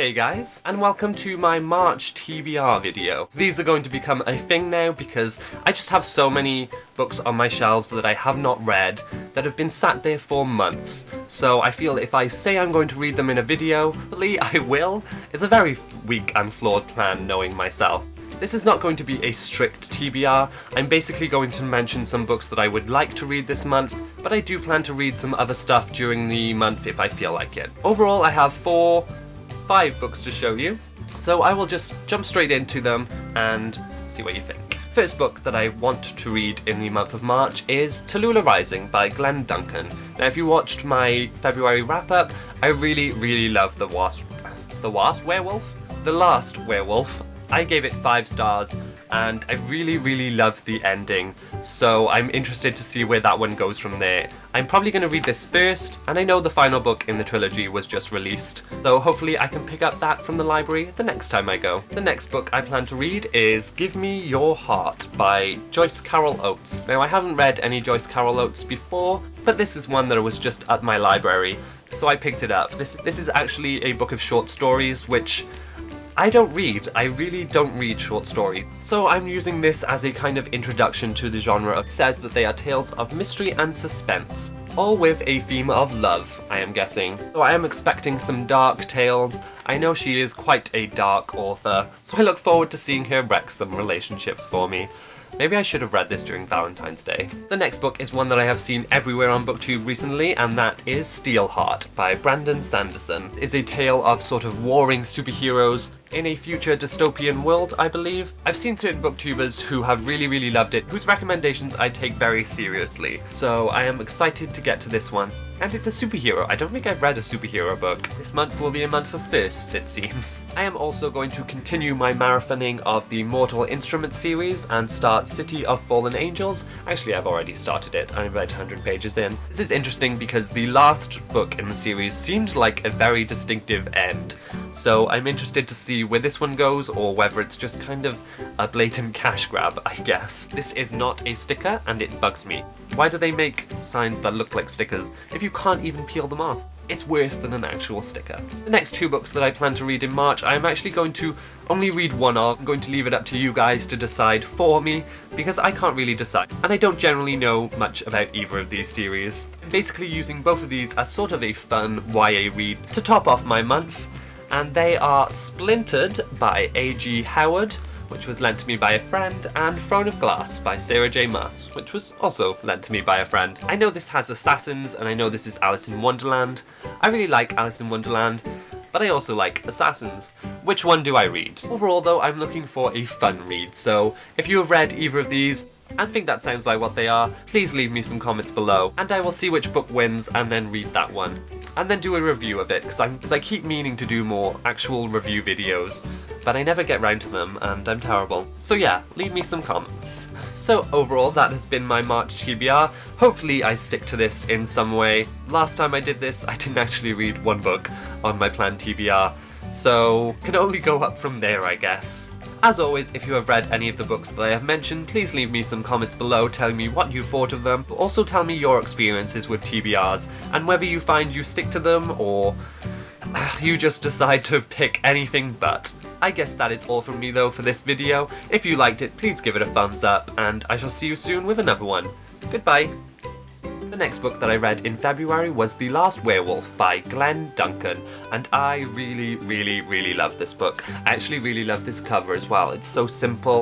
Hey guys, and welcome to my March TBR video. These are going to become a thing now because I just have so many books on my shelves that I have not read that have been sat there for months. So I feel if I say I'm going to read them in a video, hopefully I will. It's a very weak and flawed plan knowing myself. This is not going to be a strict TBR. I'm basically going to mention some books that I would like to read this month, but I do plan to read some other stuff during the month if I feel like it. Overall, I have 5 books to show you, so I will just jump straight into them and see what you think. First book that I want to read in the month of March is Tallulah Rising by Glenn Duncan. Now if you watched my February wrap-up, I really love The Last Werewolf. I gave it 5 stars and I really loved the ending, so I'm interested to see where that one goes from there. I'm probably going to read this first, and I know the final book in the trilogy was just released, so hopefully I can pick up that from the library the next time I go. The next book I plan to read is Give Me Your Heart by Joyce Carol Oates. Now I haven't read any Joyce Carol Oates before, but this is one that was just at my library, so I picked it up. This is actually a book of short stories, which I don't read. I really don't read short stories. So I'm using this as a kind of introduction to the genre. It says that they are tales of mystery and suspense, all with a theme of love, I am guessing. So I am expecting some dark tales. I know she is quite a dark author, so I look forward to seeing her wreck some relationships for me. Maybe I should have read this during Valentine's Day. The next book is one that I have seen everywhere on BookTube recently, and that is Steelheart by Brandon Sanderson. It is a tale of sort of warring superheroes in a future dystopian world, I believe. I've seen certain booktubers who have really loved it, whose recommendations I take very seriously. So I am excited to get to this one. And it's a superhero. I don't think I've read a superhero book. This month will be a month of firsts, it seems. I am also going to continue my marathoning of the Mortal Instruments series and start City of Fallen Angels. Actually, I've already started it. I'm about 100 pages in. This is interesting because the last book in the series seemed like a very distinctive end. So I'm interested to see where this one goes, or whether it's just kind of a blatant cash grab, I guess. This is not a sticker, and it bugs me. Why do they make signs that look like stickers if you can't even peel them off? It's worse than an actual sticker. The next 2 books that I plan to read in March, I'm actually going to only read one of. I'm going to leave it up to you guys to decide for me, because I can't really decide. And I don't generally know much about either of these series. I'm basically using both of these as sort of a fun YA read to top off my month. And they are Splintered by A.G. Howard, which was lent to me by a friend, and Throne of Glass by Sarah J. Maas, which was also lent to me by a friend. I know this has assassins, and I know this is Alice in Wonderland. I really like Alice in Wonderland, but I also like assassins. Which one do I read? Overall though, I'm looking for a fun read, so if you have read either of these and think that sounds like what they are, please leave me some comments below, and I will see which book wins and then read that one. And then do a review of it, because I keep meaning to do more actual review videos, but I never get round to them, and I'm terrible. So yeah, leave me some comments. So overall, that has been my March TBR. Hopefully I stick to this in some way. Last time I did this, I didn't actually read one book on my planned TBR, so can only go up from there, I guess. As always, if you have read any of the books that I have mentioned, please leave me some comments below telling me what you thought of them. Also tell me your experiences with TBRs, and whether you find you stick to them, or you just decide to pick anything but. I guess that is all from me though for this video. If you liked it, please give it a thumbs up, and I shall see you soon with another one. Goodbye! The next book that I read in February was The Last Werewolf by Glenn Duncan, and I really love this book. I actually really love this cover as well. It's so simple